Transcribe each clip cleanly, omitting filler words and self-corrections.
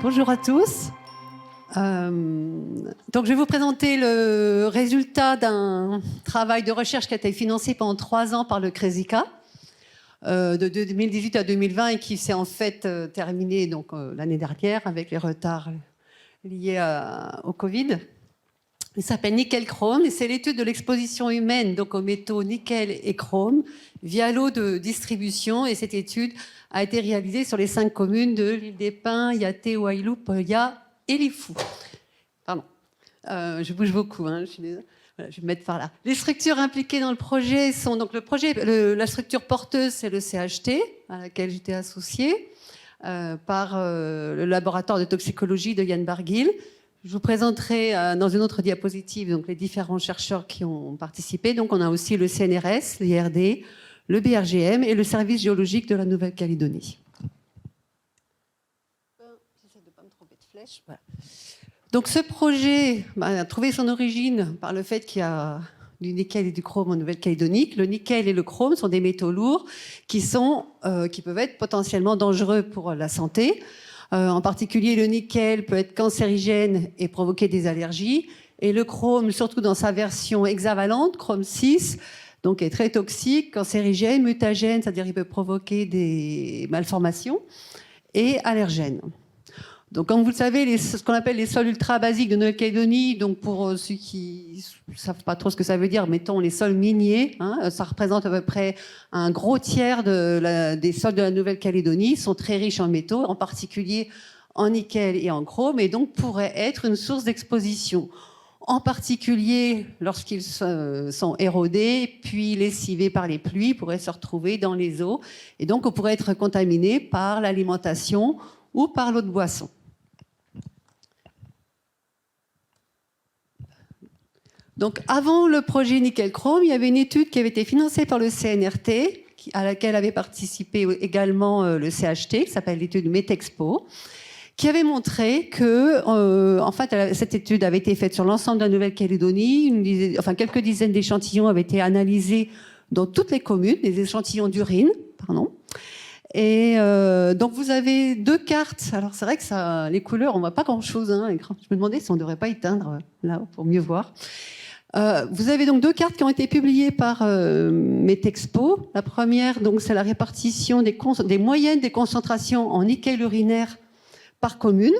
Bonjour à tous. Donc je vais vous présenter le résultat d'un travail de recherche qui a été financé pendant 3 ans par le CRESICA de 2018 à 2020 et qui s'est en fait terminé donc, l'année dernière avec les retards liés au Covid. Il s'appelle Nickel Chrome et c'est l'étude de l'exposition humaine donc aux métaux nickel et chrome via l'eau de distribution. Et cette étude a été réalisée sur les 5 communes de l'île des Pins, Yaté, Wailoup, Poya et Lifou. Pardon, je bouge beaucoup, hein, je suis désolée. Voilà, je vais me mettre par là. Les structures impliquées dans le projet sont donc la structure porteuse, c'est le CHT à laquelle j'étais associée par le laboratoire de toxicologie de Yann Barguil. Je vous présenterai dans une autre diapositive donc, les différents chercheurs qui ont participé. Donc, on a aussi le CNRS, l'IRD, le BRGM et le service géologique de la Nouvelle-Calédonie. J'essaie de ne pas me tromper de flèche. Voilà. Donc, ce projet a trouvé son origine par le fait qu'il y a du nickel et du chrome en Nouvelle-Calédonie. Le nickel et le chrome sont des métaux lourds qui peuvent être potentiellement dangereux pour la santé. En particulier, le nickel peut être cancérigène et provoquer des allergies. Et le chrome, surtout dans sa version hexavalente, chrome 6, donc est très toxique, cancérigène, mutagène, c'est-à-dire il peut provoquer des malformations, et allergène. Donc, comme vous le savez, ce qu'on appelle les sols ultra-basiques de Nouvelle-Calédonie, donc pour ceux qui ne savent pas trop ce que ça veut dire, mettons les sols miniers, hein, ça représente à peu près un gros tiers des sols de la Nouvelle-Calédonie, sont très riches en métaux, en particulier en nickel et en chrome, et donc pourraient être une source d'exposition. En particulier lorsqu'ils sont érodés, puis lessivés par les pluies, pourraient se retrouver dans les eaux, et donc on pourrait être contaminé par l'alimentation ou par l'eau de boisson. Donc, avant le projet Nickel Chrome, il y avait une étude qui avait été financée par le CNRT, à laquelle avait participé également le CHT, qui s'appelle l'étude Métexpo, qui avait montré que, en fait, cette étude avait été faite sur l'ensemble de la Nouvelle-Calédonie. Quelques dizaines d'échantillons avaient été analysés dans toutes les communes, des échantillons d'urine, pardon. Et donc vous avez 2 cartes. Alors c'est vrai que les couleurs, on voit pas grand-chose. Hein, je me demandais si on ne devrait pas éteindre là pour mieux voir. Vous avez donc 2 cartes qui ont été publiées par Métexpo. La première, donc, c'est la répartition des moyennes des concentrations en nickel urinaire par commune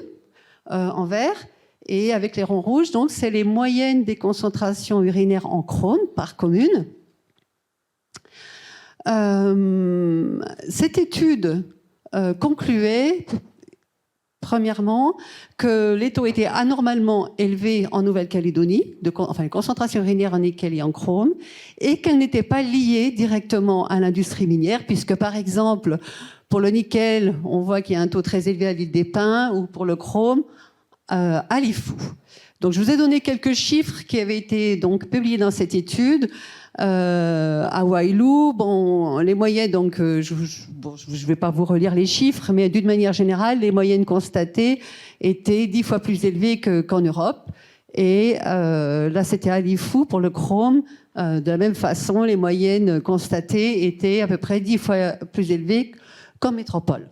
en vert. Et avec les ronds rouges, donc c'est les moyennes des concentrations urinaires en chrome par commune. Cette étude concluait, premièrement, que les taux étaient anormalement élevés en Nouvelle-Calédonie, les concentrations urinaires en nickel et en chrome, et qu'elles n'étaient pas liées directement à l'industrie minière, puisque par exemple, pour le nickel, on voit qu'il y a un taux très élevé à l'île des Pins, ou pour le chrome, à Lifou. Donc je vous ai donné quelques chiffres qui avaient été donc publiés dans cette étude. À Wailoup, bon, les moyennes, donc je ne vais pas vous relire les chiffres, mais d'une manière générale, les moyennes constatées étaient 10 fois plus élevées qu'en Europe. Et là, c'était à Lifou pour le chrome. De la même façon, les moyennes constatées étaient à peu près 10 fois plus élevées qu'en métropole.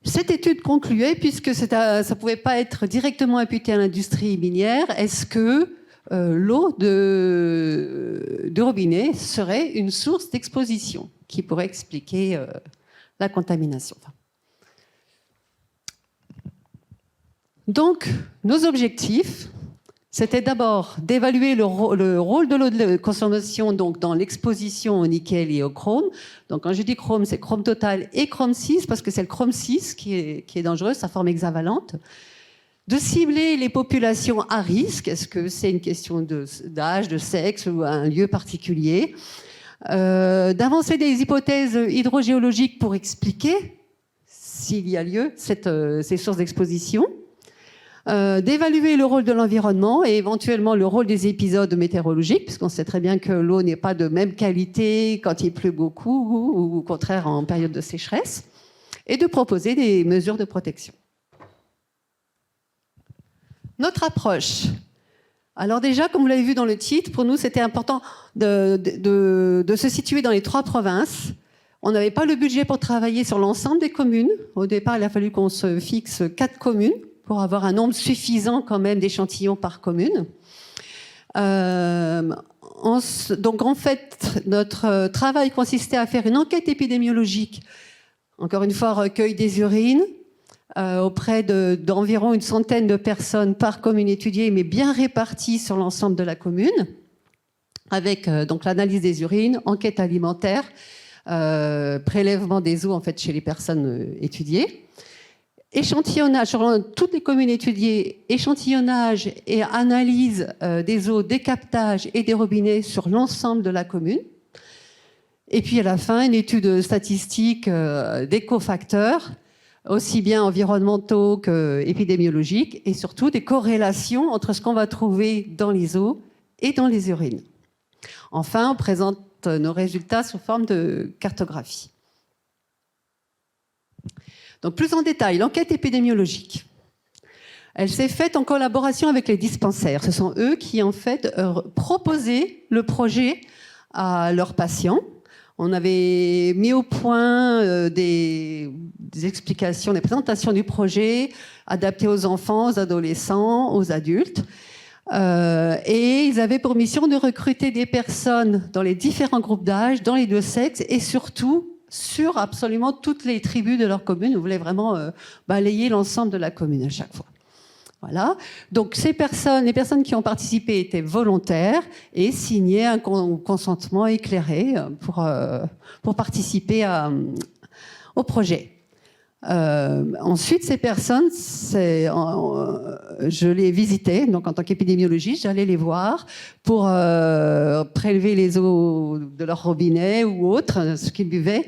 Cette étude concluait, puisque ça ne pouvait pas être directement imputé à l'industrie minière, est-ce que l'eau de robinet serait une source d'exposition qui pourrait expliquer la contamination. Donc, nos objectifs, c'était d'abord d'évaluer le rôle de l'eau de consommation donc, dans l'exposition au nickel et au chrome. Donc, quand je dis chrome, c'est chrome total et chrome 6, parce que c'est le chrome 6 qui est dangereux, sa forme hexavalente. De cibler les populations à risque, est-ce que c'est une question d'âge, de sexe ou un lieu particulier, d'avancer des hypothèses hydrogéologiques pour expliquer, s'il y a lieu, ces sources d'exposition, d'évaluer le rôle de l'environnement et éventuellement le rôle des épisodes météorologiques, puisqu'on sait très bien que l'eau n'est pas de même qualité quand il pleut beaucoup ou au contraire en période de sécheresse, et de proposer des mesures de protection. Notre approche. Alors déjà, comme vous l'avez vu dans le titre, pour nous, c'était important de se situer dans les 3 provinces. On n'avait pas le budget pour travailler sur l'ensemble des communes. Au départ, il a fallu qu'on se fixe 4 communes pour avoir un nombre suffisant quand même d'échantillons par commune. Donc en fait, notre travail consistait à faire une enquête épidémiologique, encore une fois recueil des urines, auprès d'environ une centaine de personnes par commune étudiée, mais bien réparties sur l'ensemble de la commune, avec donc l'analyse des urines, enquête alimentaire, prélèvement des eaux en fait chez les personnes étudiées. Échantillonnage sur toutes les communes étudiées, échantillonnage et analyse des eaux, des captages et des robinets sur l'ensemble de la commune. Et puis à la fin, une étude statistique des cofacteurs, aussi bien environnementaux qu'épidémiologiques, et surtout des corrélations entre ce qu'on va trouver dans les eaux et dans les urines. Enfin, on présente nos résultats sous forme de cartographie. Donc plus en détail, l'enquête épidémiologique. Elle s'est faite en collaboration avec les dispensaires. Ce sont eux qui, en fait, proposaient le projet à leurs patients. On avait mis au point des explications, des présentations du projet adaptées aux enfants, aux adolescents, aux adultes. Et ils avaient pour mission de recruter des personnes dans les différents groupes d'âge, dans les deux sexes, et surtout sur absolument toutes les tribus de leur commune. Ils voulaient vraiment balayer l'ensemble de la commune à chaque fois. Voilà. Donc ces personnes, les personnes qui ont participé étaient volontaires et signaient un consentement éclairé pour participer au projet. Ensuite, ces personnes, je les visitais, donc en tant qu'épidémiologiste, j'allais les voir pour prélever les eaux de leur robinet ou autre, ce qu'ils buvaient,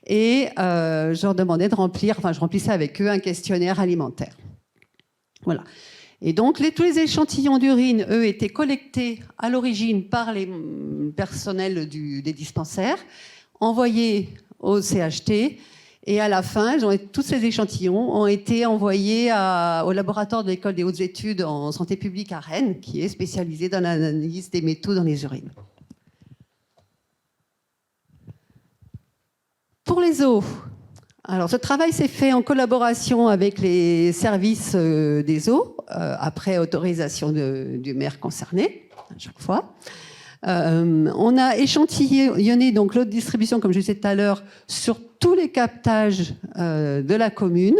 et je leur demandais de remplir, enfin je remplissais avec eux un questionnaire alimentaire. Voilà. Et donc tous les échantillons d'urine, eux, étaient collectés à l'origine par les personnels des dispensaires, envoyés au CHT. Et à la fin, tous ces échantillons ont été envoyés au laboratoire de l'École des hautes études en santé publique à Rennes, qui est spécialisé dans l'analyse des métaux dans les urines. Pour les eaux, alors ce travail s'est fait en collaboration avec les services des eaux, après autorisation du maire concerné, à chaque fois. On a échantillonné donc l'eau de distribution, comme je disais tout à l'heure, sur tous les captages de la commune.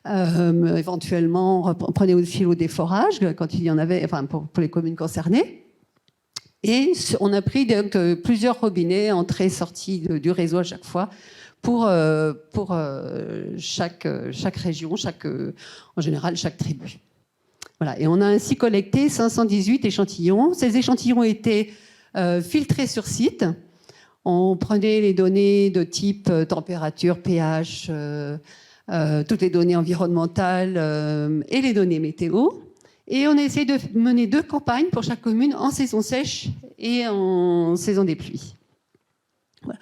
Éventuellement, on prenait aussi l'eau des forages quand il y en avait, enfin pour les communes concernées. Et on a pris donc, plusieurs robinets, entrées, sorties du réseau à chaque fois, pour chaque région, en général chaque tribu. Voilà. Et on a ainsi collecté 518 échantillons. Ces échantillons étaient filtrés sur site. On prenait les données de type température, pH, toutes les données environnementales et les données météo. Et on a essayé de mener 2 campagnes pour chaque commune en saison sèche et en saison des pluies. Voilà.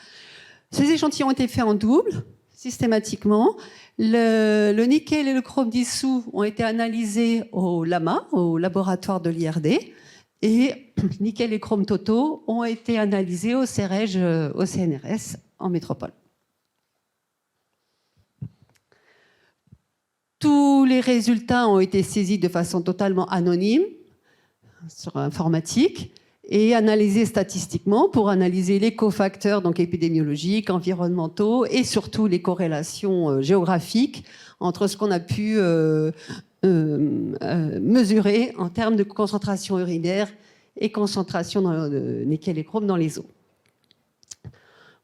Ces échantillons ont été faits en double, systématiquement. Le nickel et le chrome dissous ont été analysés au LAMA, au laboratoire de l'IRD. Et nickel et chrome totaux ont été analysés au CEREJ, au CNRS, en métropole. Tous les résultats ont été saisis de façon totalement anonyme sur informatique et analysés statistiquement pour analyser les cofacteurs donc épidémiologiques, environnementaux et surtout les corrélations géographiques entre ce qu'on a pu mesurer en termes de concentration urinaire et concentration de nickel et chrome dans les eaux.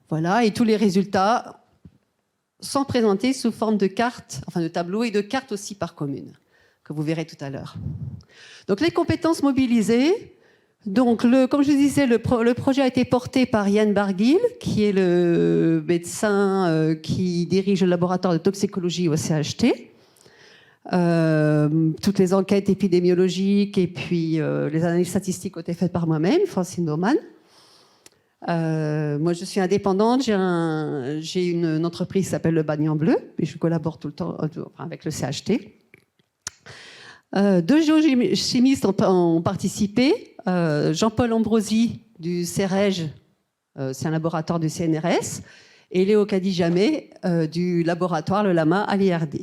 Voilà, et tous les résultats sont présentés sous forme de cartes, enfin de tableaux et de cartes aussi par commune, que vous verrez tout à l'heure. Donc les compétences mobilisées. Donc, comme je disais, le projet a été porté par Yann Barguil, qui est le médecin qui dirige le laboratoire de toxicologie au CHT. Toutes les enquêtes épidémiologiques et puis les analyses statistiques ont été faites par moi-même, Francine Baumann. Moi, je suis indépendante. J'ai une entreprise qui s'appelle Le Bagnan Bleu, et je collabore tout le temps avec le CHT. 2 géochimistes ont participé. Jean-Paul Ambrosi du CEREJ, c'est un laboratoire du CNRS, et Léo Cadijamé du laboratoire Le Lama à l'IRD.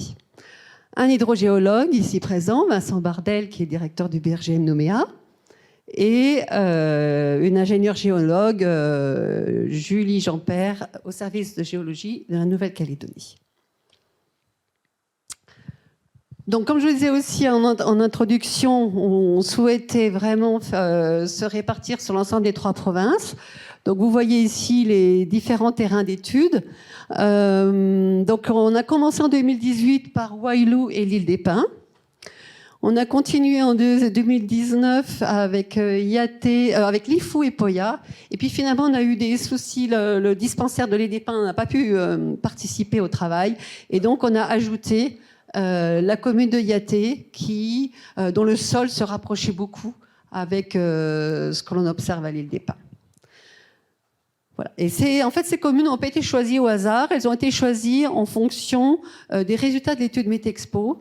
Un hydrogéologue ici présent, Vincent Bardel, qui est directeur du BRGM Nouméa, et une ingénieure géologue, Julie Jean-Père, au service de géologie de la Nouvelle-Calédonie. Donc, comme je vous disais aussi en introduction, on souhaitait vraiment se répartir sur l'ensemble des 3 provinces. Donc, vous voyez ici les différents terrains d'études. Donc, on a commencé en 2018 par Waialou et l'île des Pins. On a continué en 2019 avec Yaté, avec Lifou et Poya. Et puis finalement, on a eu des soucis. Le dispensaire de l'île des Pins n'a pas pu participer au travail. Et donc, on a ajouté la commune de Yaté, dont le sol se rapprochait beaucoup avec ce que l'on observe à l'île des Pins. Voilà. Et en fait, ces communes n'ont pas été choisies au hasard. Elles ont été choisies en fonction des résultats de l'étude Métexpo,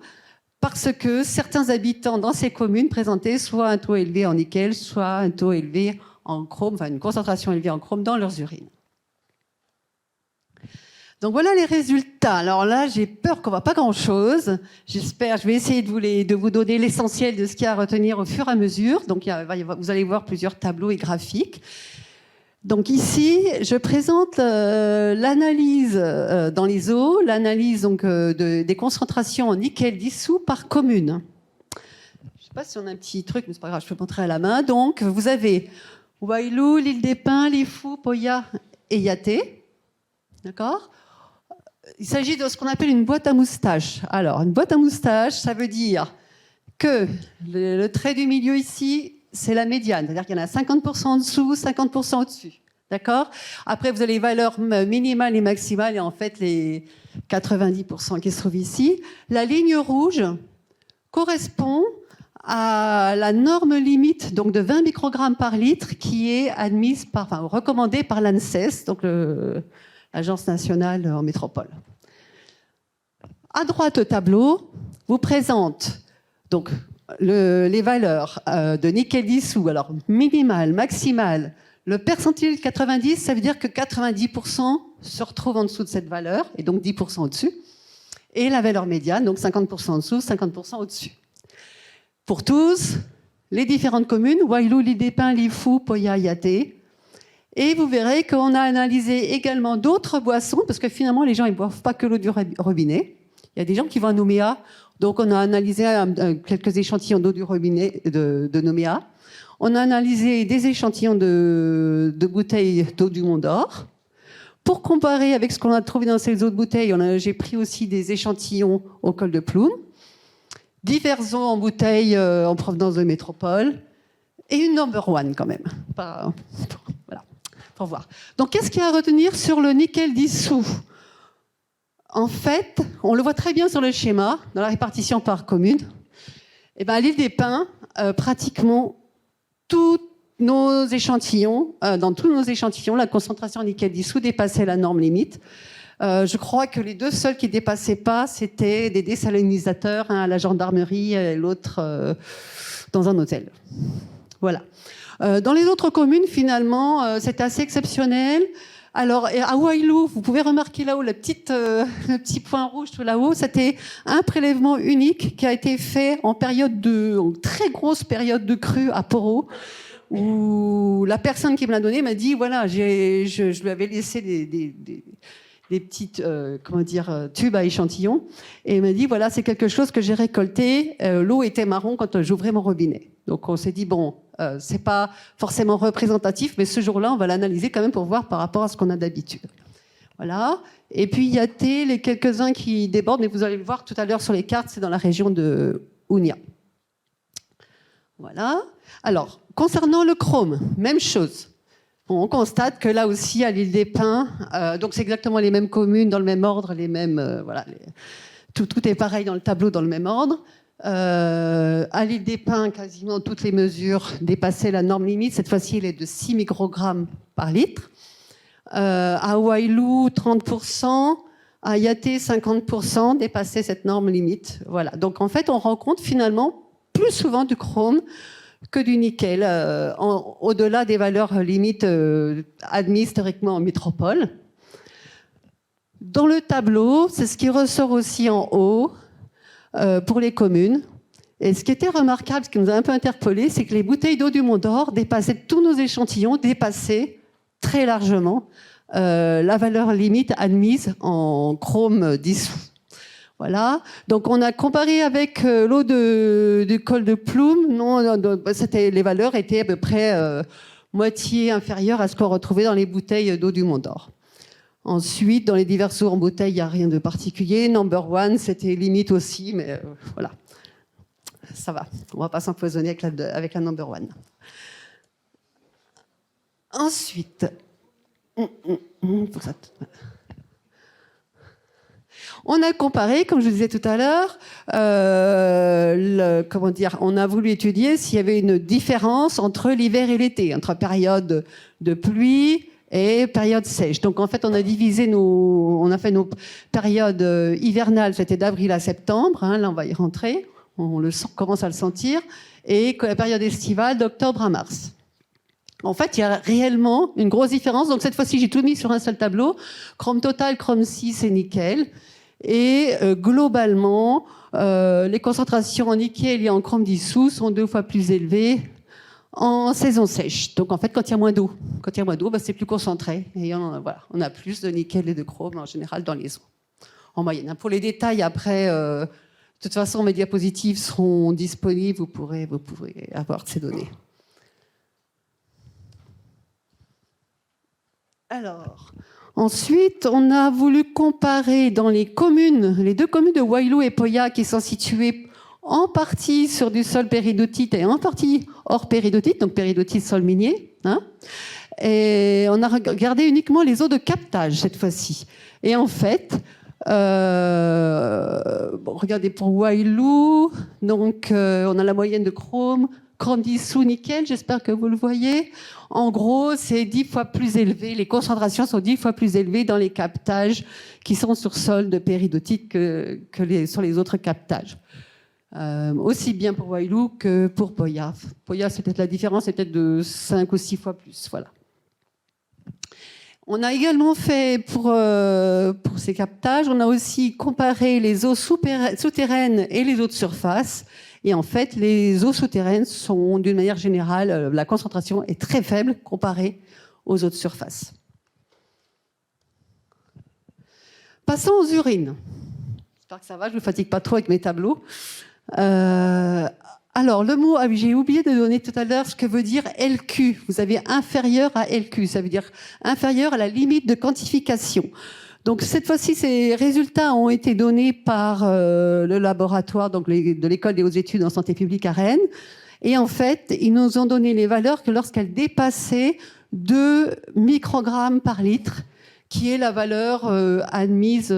parce que certains habitants dans ces communes présentaient soit un taux élevé en nickel, soit un taux élevé en chrome, enfin une concentration élevée en chrome dans leurs urines. Donc voilà les résultats. Alors là, j'ai peur qu'on ne voit pas grand-chose. J'espère, je vais essayer de vous donner l'essentiel de ce qu'il y a à retenir au fur et à mesure. Donc vous allez voir plusieurs tableaux et graphiques. Donc ici, je présente l'analyse dans les eaux, l'analyse donc des concentrations en nickel dissous par commune. Je ne sais pas si on a un petit truc, mais c'est pas grave, je peux montrer à la main. Donc vous avez Waialou, l'île des Pins, Lifou, Poya et Yaté. D'accord ? Il s'agit de ce qu'on appelle une boîte à moustache. Alors, une boîte à moustache, ça veut dire que le trait du milieu ici, c'est la médiane. C'est-à-dire qu'il y en a 50% en dessous, 50% au-dessus. D'accord ? Après, vous avez les valeurs minimales et maximales, et en fait, les 90% qui se trouvent ici. La ligne rouge correspond à la norme limite donc de 20 microgrammes par litre qui est recommandée par l'ANSES, donc l'Agence nationale en métropole. À droite, au tableau vous présente donc les valeurs de nickel dissous, alors minimale, maximale. Le percentile 90, ça veut dire que 90% se retrouvent en dessous de cette valeur, et donc 10% au-dessus. Et la valeur médiane, donc 50% en dessous, 50% au-dessus. Pour tous, les différentes communes, Waialou, l'île des Pins, Lifou, Poya, Yaté. Et vous verrez qu'on a analysé également d'autres boissons, parce que finalement, les gens ne boivent pas que l'eau du robinet. Il y a des gens qui vont à Nouméa, donc on a analysé quelques échantillons d'eau du robinet de Nouméa. On a analysé des échantillons de bouteilles d'eau du Mont d'Or. Pour comparer avec ce qu'on a trouvé dans ces eaux de bouteilles, j'ai pris aussi des échantillons au col de Ploum, divers eaux en bouteilles en provenance de métropole, et une number one quand même. Voilà, pour voir. Donc qu'est-ce qu'il y a à retenir sur le nickel dissous ? En fait, on le voit très bien sur le schéma, dans la répartition par commune. Et à l'île des Pins, pratiquement tous nos échantillons, dans tous nos échantillons, la concentration en nickel dissous dépassait la norme limite. Je crois que les deux seuls qui ne dépassaient pas, c'était des désalinisateurs, un à la gendarmerie et l'autre dans un hôtel. Voilà. Dans les autres communes, finalement, c'est assez exceptionnel. Alors, à Waialou, vous pouvez remarquer là-haut le petit point rouge tout là-haut, c'était un prélèvement unique qui a été fait en très grosse période de crue à Poro, où la personne qui me l'a donné m'a dit, voilà, je lui avais laissé des petites tubes à échantillons, et il m'a dit, voilà, c'est quelque chose que j'ai récolté, l'eau était marron quand j'ouvrais mon robinet. Donc on s'est dit, bon, c'est pas forcément représentatif, mais ce jour-là, on va l'analyser quand même pour voir par rapport à ce qu'on a d'habitude. Voilà. Et puis Yaté, les quelques-uns qui débordent, mais vous allez le voir tout à l'heure sur les cartes, c'est dans la région de Ounia. Voilà. Alors, concernant le chrome, même chose. Bon, on constate que là aussi, à l'île des Pins, donc c'est exactement les mêmes communes, dans le même ordre, les mêmes, voilà, tout est pareil dans le tableau, dans le même ordre. À l'île des Pins, quasiment toutes les mesures dépassaient la norme limite. Cette fois-ci, elle est de 6 microgrammes par litre. À Waialou, 30%. À Yaté, 50% dépassaient cette norme limite. Voilà. Donc en fait, on rencontre finalement plus souvent du chrome que du nickel, au-delà des valeurs limites admises historiquement en métropole. Dans le tableau, c'est ce qui ressort aussi en haut pour les communes. Et ce qui était remarquable, ce qui nous a un peu interpellés, c'est que les bouteilles d'eau du Mont d'Or dépassaient, tous nos échantillons dépassaient très largement la valeur limite admise en chrome dissous. Voilà. Donc on a comparé avec l'eau du col de Plume. Les valeurs étaient à peu près moitié inférieures à ce qu'on retrouvait dans les bouteilles d'eau du Mont d'Or. Ensuite, dans les diverses eaux en bouteille, il n'y a rien de particulier. Number one, c'était limite aussi, mais voilà. Ça va, on ne va pas s'empoisonner avec la number one. Ensuite, on a comparé, comme je disais tout à l'heure, on a voulu étudier s'il y avait une différence entre l'hiver et l'été, entre période de pluie et période sèche. Donc en fait, on a fait nos périodes hivernales, c'était d'avril à septembre, hein, là on va y rentrer, commence à le sentir, et la période estivale d'octobre à mars. En fait, il y a réellement une grosse différence. Donc cette fois-ci, j'ai tout mis sur un seul tableau. Chrome total, chrome 6 et nickel. Et globalement, les concentrations en nickel et en chrome dissous sont 2 fois plus élevées en saison sèche. Donc en fait, quand il y a moins d'eau, c'est plus concentré. Et on a plus de nickel et de chrome en général dans les eaux, en moyenne. Pour les détails, après, de toute façon, mes diapositives seront disponibles. Vous pourrez avoir ces données. Alors, ensuite, on a voulu comparer dans les deux communes de Waialou et Poya, qui sont situées en partie sur du sol péridotite et en partie hors péridotite, donc péridotite sol minier. Hein, et on a regardé uniquement les eaux de captage cette fois-ci. Et en fait, regardez pour Waialou, donc on a la moyenne de chrome dissous, nickel, j'espère que vous le voyez. En gros, c'est 10 fois plus élevé, les concentrations sont 10 fois plus élevées dans les captages qui sont sur sol de péridotite que sur les autres captages. Aussi bien pour Waialou que pour Poya. Poya, c'est peut-être la différence, c'est peut-être de 5 ou 6 fois plus. Voilà. On a également fait, pour ces captages, on a aussi comparé les eaux souterraines et les eaux de surface. Et en fait, les eaux souterraines sont, d'une manière générale, la concentration est très faible comparée aux eaux de surface. Passons aux urines. J'espère que ça va, je ne vous fatigue pas trop avec mes tableaux. Alors, le mot, j'ai oublié de donner tout à l'heure ce que veut dire LQ. Vous avez inférieur à LQ, ça veut dire inférieur à la limite de quantification. Donc cette fois-ci, ces résultats ont été donnés par le laboratoire donc de l'École des hautes études en santé publique à Rennes. Et en fait, ils nous ont donné les valeurs que lorsqu'elles dépassaient 2 microgrammes par litre, qui est la valeur admise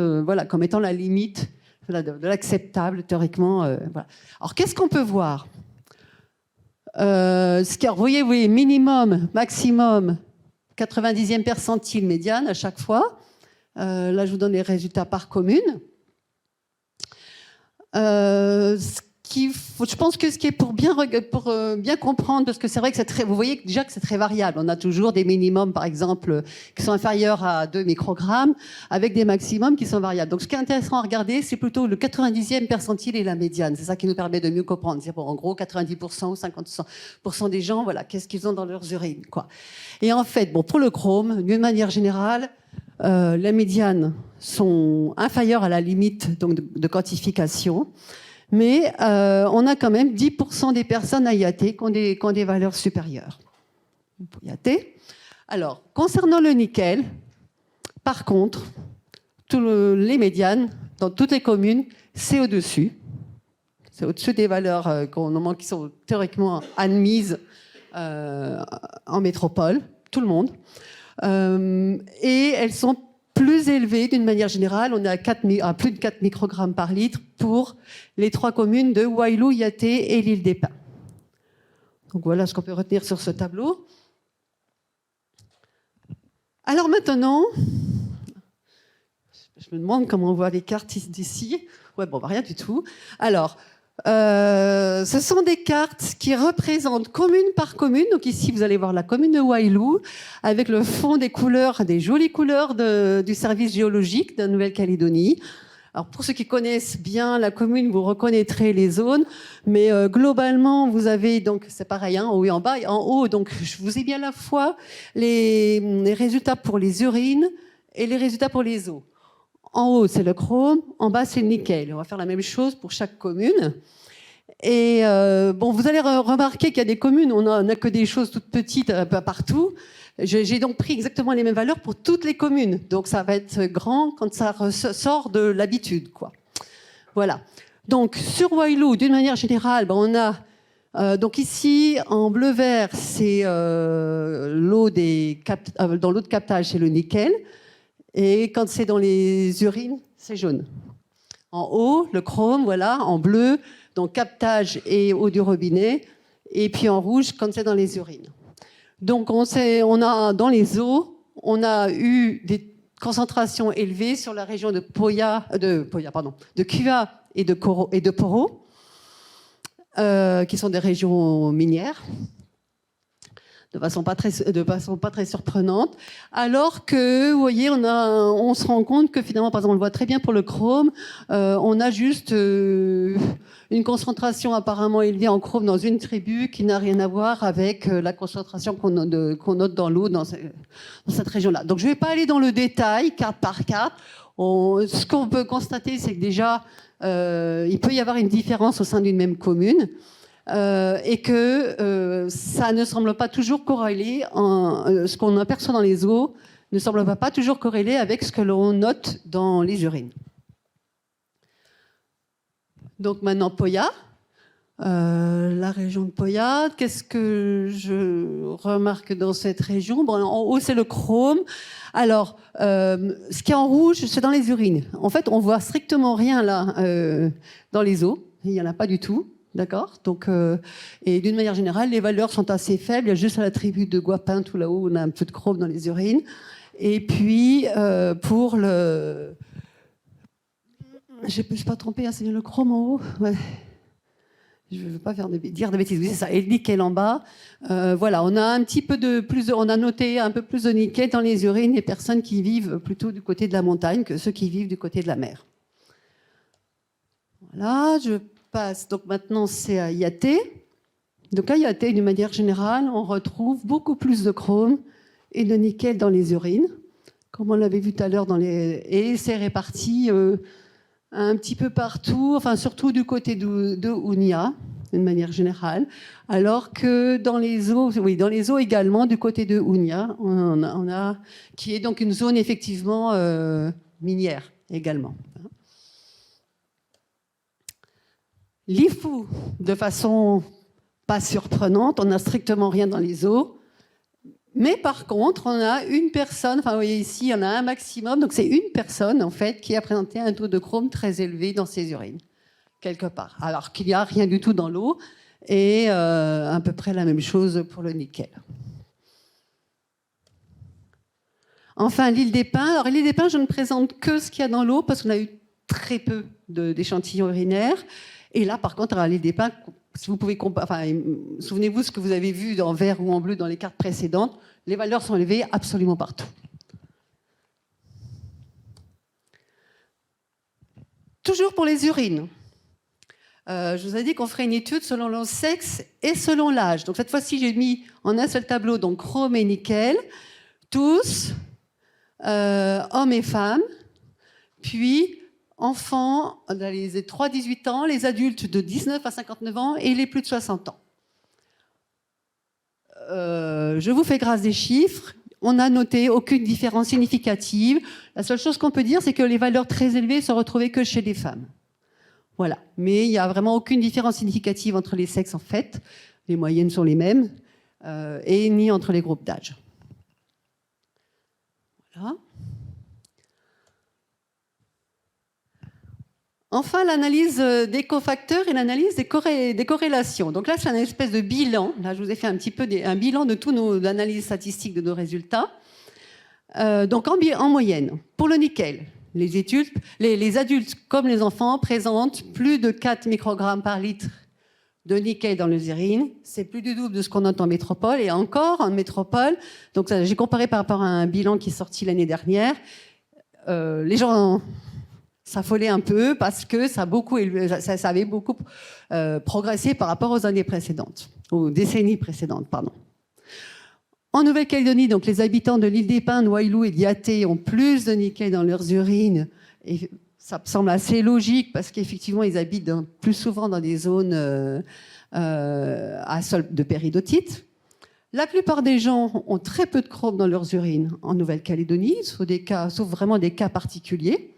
comme étant la limite de l'acceptable théoriquement. Voilà. Alors qu'est-ce qu'on peut voir vous voyez, minimum, maximum, 90e percentile, médiane à chaque fois. Là, je vous donne les résultats par commune. Je pense que ce qui est pour bien comprendre, parce que c'est vrai que vous voyez déjà que c'est très variable. On a toujours des minimums, par exemple, qui sont inférieurs à 2 microgrammes, avec des maximums qui sont variables. Donc, ce qui est intéressant à regarder, c'est plutôt le 90e percentile et la médiane. C'est ça qui nous permet de mieux comprendre. C'est en gros 90% ou 50% des gens, voilà, qu'est-ce qu'ils ont dans leurs urines, quoi. Et en fait, pour le chrome, d'une manière générale, les médianes sont inférieures à la limite donc, de quantification, mais on a quand même 10% des personnes à IAT qui ont des valeurs supérieures. IAT. Alors, concernant le nickel, par contre, les médianes, dans toutes les communes, c'est au-dessus. C'est au-dessus des valeurs qui sont théoriquement admises en métropole, tout le monde. Et elles sont plus élevées d'une manière générale. On est à plus de 4 microgrammes par litre pour les 3 communes de Waialou, Yaté et l'île des Pins. Donc voilà ce qu'on peut retenir sur ce tableau. Alors maintenant, je me demande comment on voit les cartes d'ici. Ouais, rien du tout. Alors, Ce sont des cartes qui représentent commune par commune. Donc ici, vous allez voir la commune de Waialou avec le fond des couleurs, des jolies couleurs du service géologique de Nouvelle-Calédonie. Alors pour ceux qui connaissent bien la commune, vous reconnaîtrez les zones, mais globalement, vous avez donc c'est pareil, hein, en haut et en bas. Et en haut, donc je vous ai mis à la fois les résultats pour les urines et les résultats pour les eaux. En haut, c'est le chrome, en bas, c'est le nickel. On va faire la même chose pour chaque commune. Et bon, vous allez remarquer qu'il y a des communes où on n'a que des choses toutes petites un peu partout. J'ai donc pris exactement les mêmes valeurs pour toutes les communes. Donc ça va être grand quand ça sort de l'habitude, quoi. Voilà. Donc sur Waialou, d'une manière générale, ben, on a donc ici en bleu-vert, c'est l'eau dans l'eau de captage, c'est le nickel. Et quand c'est dans les urines, c'est jaune. En haut, le chrome, voilà, en bleu, donc captage et eau du robinet. Et puis en rouge, quand c'est dans les urines. Donc on a dans les eaux, on a eu des concentrations élevées sur la région de Kua et de Poro, qui sont des régions minières. De façon pas très surprenante, alors que, vous voyez, on se rend compte que finalement, par exemple, on le voit très bien pour le chrome, on a juste une concentration apparemment élevée en chrome dans une tribu qui n'a rien à voir avec la concentration qu'on note dans l'eau dans cette région-là. Donc je ne vais pas aller dans le détail, carte par carte. Ce qu'on peut constater, c'est que déjà, il peut y avoir une différence au sein d'une même commune. Et que ça ne semble pas toujours corrélé, ce qu'on aperçoit dans les eaux ne semble pas toujours corrélé avec ce que l'on note dans les urines. Donc maintenant Poya, la région de Poya, qu'est-ce que je remarque dans cette région? Bon, en haut c'est le chrome. Alors, ce qui est en rouge, c'est dans les urines. En fait, on voit strictement rien là dans les eaux, il n'y en a pas du tout. D'accord. Donc, et d'une manière générale, les valeurs sont assez faibles. Il y a juste à la tribu de Guapin, tout là-haut, on a un peu de chrome dans les urines. Et puis, pour le... Je ne me suis pas trompée, hein, c'est le chrome en haut. Ouais. Je ne veux pas dire de bêtises. Oui, c'est ça. Et le nickel en bas. Voilà, on a un petit peu de plus. On a noté un peu plus de nickel dans les urines des personnes qui vivent plutôt du côté de la montagne que ceux qui vivent du côté de la mer. Voilà, je passe. Donc maintenant, c'est à Yaté. Donc à Yaté, d'une manière générale, on retrouve beaucoup plus de chrome et de nickel dans les urines, comme on l'avait vu tout à l'heure et c'est réparti un petit peu partout, enfin surtout du côté de Ounia, d'une manière générale, alors que dans les eaux également, du côté de Ounia, on a qui est donc une zone effectivement minière également. L'IFU, de façon pas surprenante, on n'a strictement rien dans les eaux. Mais par contre, on a une personne, enfin vous voyez ici, il y en a un maximum, donc c'est une personne en fait qui a présenté un taux de chrome très élevé dans ses urines, quelque part. Alors qu'il n'y a rien du tout dans l'eau, et à peu près la même chose pour le nickel. Enfin, l'île des Pins. Alors l'île des Pins, je ne présente que ce qu'il y a dans l'eau, parce qu'on a eu très peu d'échantillons urinaires. Et là, par contre, à l'île des Pins, si vous pouvez souvenez-vous ce que vous avez vu en vert ou en bleu dans les cartes précédentes, les valeurs sont élevées absolument partout. Toujours pour les urines. Je vous ai dit qu'on ferait une étude selon le sexe et selon l'âge. Donc cette fois-ci, j'ai mis en un seul tableau donc chrome et nickel, tous, hommes et femmes, puis enfants, les 3-18 ans, les adultes de 19 à 59 ans et les plus de 60 ans. Je vous fais grâce des chiffres. On n'a noté aucune différence significative. La seule chose qu'on peut dire, c'est que les valeurs très élevées sont retrouvées que chez les femmes. Voilà. Mais il n'y a vraiment aucune différence significative entre les sexes, en fait. Les moyennes sont les mêmes. Et ni entre les groupes d'âge. Voilà. Enfin, l'analyse des cofacteurs et l'analyse des corrélations. Donc là, c'est un espèce de bilan. Là, je vous ai fait un petit peu un bilan de toutes nos analyses statistiques de nos résultats. Donc en moyenne, pour le nickel, les adultes comme les enfants présentent plus de 4 microgrammes par litre de nickel dans les urines. C'est plus du double de ce qu'on note en métropole. Et encore, en métropole, donc j'ai comparé par rapport à un bilan qui est sorti l'année dernière, les gens s'affolaient un peu parce que ça avait beaucoup progressé par rapport aux années précédentes, aux décennies précédentes, pardon. En Nouvelle-Calédonie, donc les habitants de l'île des Pins, de Waialou et d'Yaté ont plus de nickel dans leurs urines. Et ça me semble assez logique parce qu'effectivement, ils habitent plus souvent dans des zones à sol de péridotite. La plupart des gens ont très peu de chrome dans leurs urines en Nouvelle-Calédonie, sauf vraiment des cas particuliers.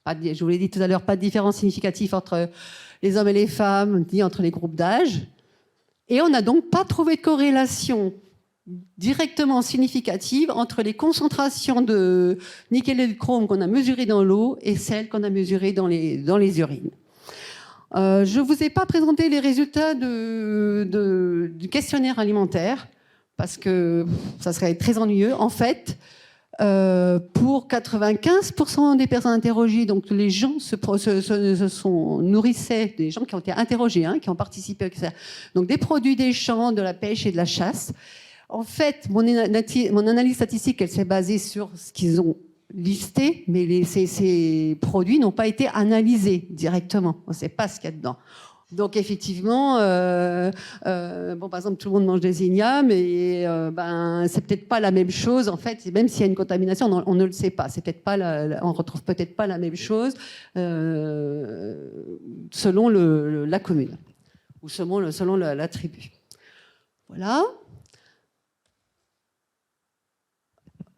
Je vous l'ai dit tout à l'heure, pas de différence significative entre les hommes et les femmes, ni entre les groupes d'âge. Et on n'a donc pas trouvé de corrélation directement significative entre les concentrations de nickel et de chrome qu'on a mesurées dans l'eau et celles qu'on a mesurées dans les urines. Je ne vous ai pas présenté les résultats du questionnaire alimentaire parce que ça serait très ennuyeux. En fait, pour 95% des personnes interrogées, donc les gens nourrissaient, des gens qui ont été interrogés, qui ont participé à ça, donc des produits des champs, de la pêche et de la chasse. En fait, mon analyse statistique, elle s'est basée sur ce qu'ils ont listé, mais ces produits n'ont pas été analysés directement. On ne sait pas ce qu'il y a dedans. Donc effectivement, par exemple, tout le monde mange des ignames, et c'est peut-être pas la même chose. En fait, même s'il y a une contamination, on ne le sait pas. C'est peut-être pas on retrouve peut-être pas la même chose selon la commune ou selon la tribu. Voilà.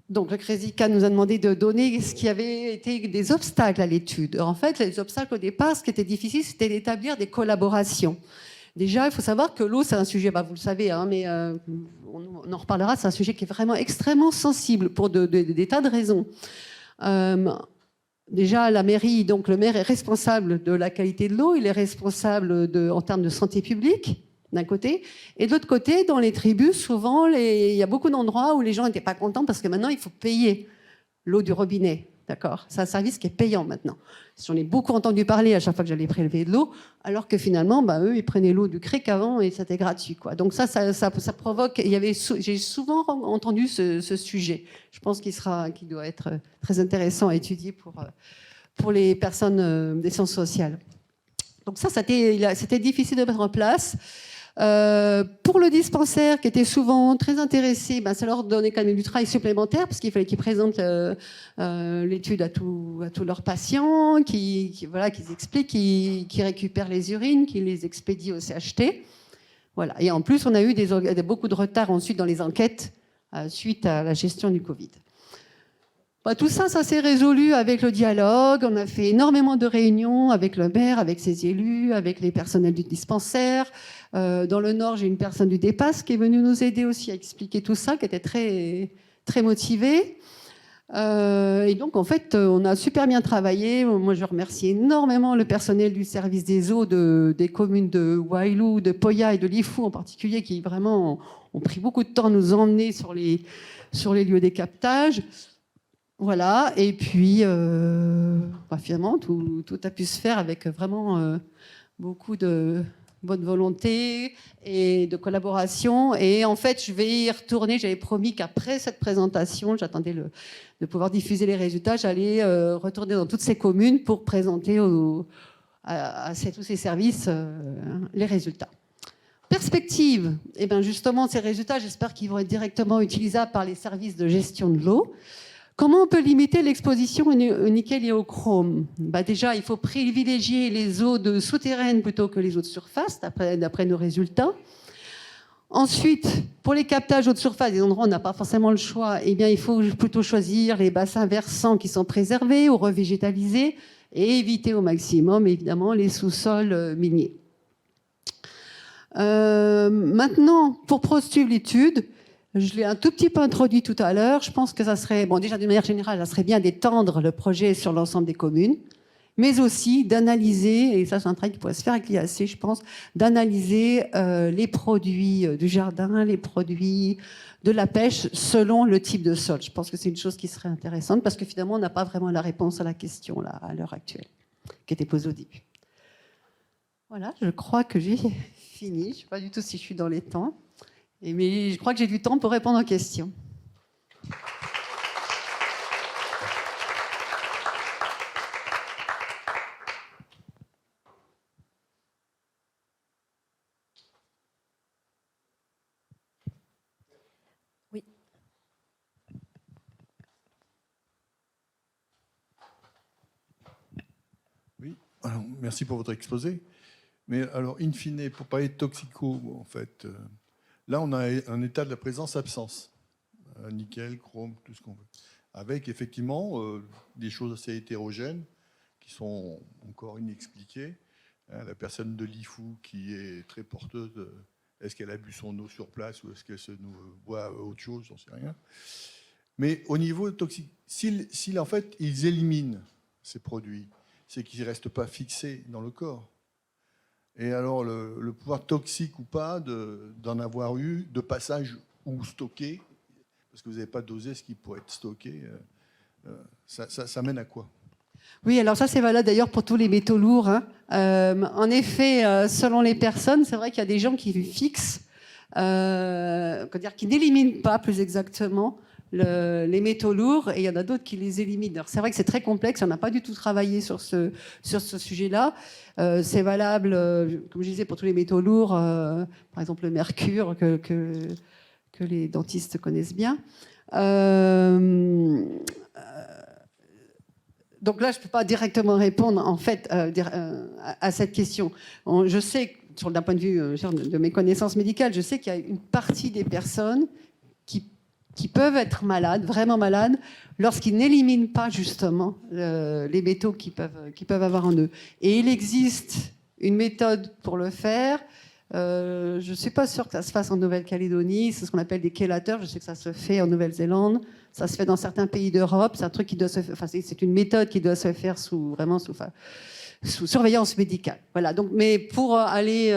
Donc le CRESICA nous a demandé de donner ce qui avait été des obstacles à l'étude. En fait, les obstacles au départ, ce qui était difficile, c'était d'établir des collaborations. Déjà, il faut savoir que l'eau, c'est un sujet, vous le savez, mais on en reparlera, c'est un sujet qui est vraiment extrêmement sensible pour des tas de raisons. Déjà, la mairie, donc le maire est responsable de la qualité de l'eau, il est responsable en termes de santé publique, d'un côté. Et de l'autre côté, dans les tribus, souvent, il y a beaucoup d'endroits où les gens n'étaient pas contents parce que maintenant, il faut payer l'eau du robinet. D'accord ? C'est un service qui est payant maintenant. J'en ai beaucoup entendu parler à chaque fois que j'allais prélever de l'eau, alors que finalement, eux, ils prenaient l'eau du cric avant et c'était gratuit, quoi. Donc ça provoque... J'ai souvent entendu ce sujet. Je pense qu'il doit être très intéressant à étudier pour les personnes des sciences sociales. Donc ça, c'était difficile de mettre en place. Pour le dispensaire, qui était souvent très intéressé, ça leur donnait quand même du travail supplémentaire, parce qu'il fallait qu'ils présentent l'étude à tous leurs patients, qu'ils expliquent, qu'ils récupèrent les urines, qu'ils les expédient au CHT. Voilà. Et en plus, on a eu beaucoup de retard ensuite dans les enquêtes suite à la gestion du Covid. Tout ça s'est résolu avec le dialogue. On a fait énormément de réunions avec le maire, avec ses élus, avec les personnels du dispensaire. Dans le Nord, j'ai une personne du DEPAS qui est venue nous aider aussi à expliquer tout ça, qui était très, très motivée. Et donc, en fait, on a super bien travaillé. Moi, je remercie énormément le personnel du service des eaux des communes de Waialou, de Poya et de Lifou en particulier, qui vraiment ont pris beaucoup de temps à nous emmener sur les lieux des captages. Voilà, et puis finalement, tout a pu se faire avec vraiment beaucoup de bonne volonté et de collaboration. Et en fait, je vais y retourner. J'avais promis qu'après cette présentation, j'attendais de pouvoir diffuser les résultats, j'allais retourner dans toutes ces communes pour présenter à tous ces services les résultats. Perspective, justement, ces résultats, j'espère qu'ils vont être directement utilisables par les services de gestion de l'eau. Comment on peut limiter l'exposition au nickel et au chrome ? Déjà, il faut privilégier les eaux souterraines plutôt que les eaux de surface, d'après nos résultats. Ensuite, pour les captages eau de surface, des endroits où on n'a pas forcément le choix, il faut plutôt choisir les bassins versants qui sont préservés ou revégétalisés et éviter au maximum, évidemment, les sous-sols miniers. Maintenant, pour poursuivre l'étude, je l'ai un tout petit peu introduit tout à l'heure. Je pense que ça serait, déjà d'une manière générale, ça serait bien d'étendre le projet sur l'ensemble des communes mais aussi d'analyser, et ça c'est un travail qui pourrait se faire avec l'IAC, je pense, d'analyser les produits du jardin, les produits de la pêche selon le type de sol. Je pense que c'est une chose qui serait intéressante parce que finalement on n'a pas vraiment la réponse à la question là, à l'heure actuelle, qui était posée au début. Voilà, je crois que j'ai fini. Je ne sais pas du tout si je suis dans les temps, mais je crois que j'ai du temps pour répondre aux questions. Oui. Oui, alors, merci pour votre exposé. Mais alors, in fine, pour parler de toxico, en fait, là, on a un état de la présence-absence. Nickel, chrome, tout ce qu'on veut. Avec, effectivement, des choses assez hétérogènes qui sont encore inexpliquées. La personne de l'IFU qui est très porteuse, est-ce qu'elle a bu son eau sur place ou est-ce qu'elle se boit autre chose, j'en sais rien. Mais au niveau toxique, s'ils en fait, ils éliminent ces produits, c'est qu'ils ne restent pas fixés dans le corps. Et alors, le pouvoir toxique ou pas d'en avoir eu, de passage ou stocké, parce que vous n'avez pas dosé ce qui pourrait être stocké, ça mène à quoi? Oui, alors ça c'est valable d'ailleurs pour tous les métaux lourds, hein. En effet, selon les personnes, c'est vrai qu'il y a des gens qui fixent, qui n'éliminent pas plus exactement les métaux lourds, et il y en a d'autres qui les éliminent. Alors c'est vrai que c'est très complexe, on n'a pas du tout travaillé sur ce sujet-là. C'est valable, comme je disais, pour tous les métaux lourds, par exemple le mercure, que les dentistes connaissent bien. Donc là, je ne peux pas directement répondre en fait à cette question. Je sais, d'un point de vue de mes connaissances médicales, je sais qu'il y a une partie des personnes qui peuvent être malades, vraiment malades, lorsqu'ils n'éliminent pas justement les métaux qu'ils peuvent avoir en eux. Et il existe une méthode pour le faire. Je ne suis pas sûre que ça se fasse en Nouvelle-Calédonie. C'est ce qu'on appelle des chélateurs. Je sais que ça se fait en Nouvelle-Zélande. Ça se fait dans certains pays d'Europe. C'est un truc qui doit se faire. Enfin, c'est une méthode qui doit se faire sous surveillance médicale. Voilà. Donc, mais pour aller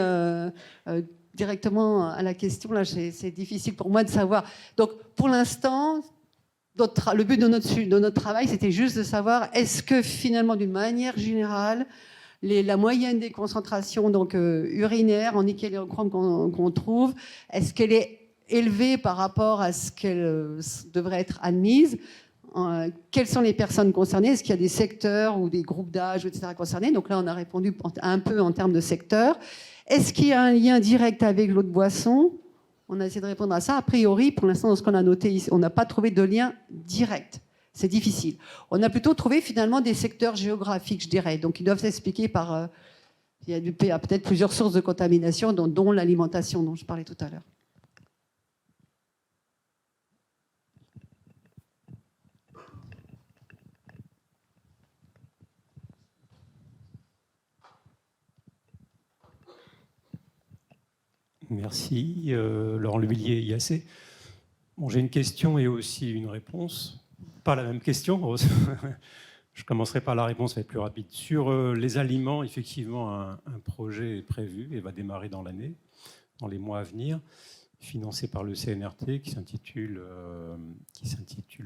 directement à la question, là, c'est difficile pour moi de savoir. Donc, pour l'instant, le but de notre travail, c'était juste de savoir est-ce que finalement, d'une manière générale, la moyenne des concentrations donc, urinaires en nickel et en chrome qu'on trouve, est-ce qu'elle est élevée par rapport à ce qu'elle devrait être admise? Quelles sont les personnes concernées? Est-ce qu'il y a des secteurs ou des groupes d'âge, etc. concernés? Donc là, on a répondu un peu en termes de secteur. Est-ce qu'il y a un lien direct avec l'eau de boisson? On a essayé de répondre à ça. A priori, pour l'instant, dans ce qu'on a noté ici, on n'a pas trouvé de lien direct. C'est difficile. On a plutôt trouvé finalement des secteurs géographiques, je dirais. Donc ils doivent s'expliquer par... il y a peut-être plusieurs sources de contamination, dont l'alimentation dont je parlais tout à l'heure. Merci. Laurent Levillier, IAC. Bon, j'ai une question et aussi une réponse. Pas la même question. Je commencerai par la réponse, ça va être plus rapide. Sur les aliments, effectivement, un projet est prévu et va démarrer dans l'année, dans les mois à venir, financé par le CNRT qui s'intitule,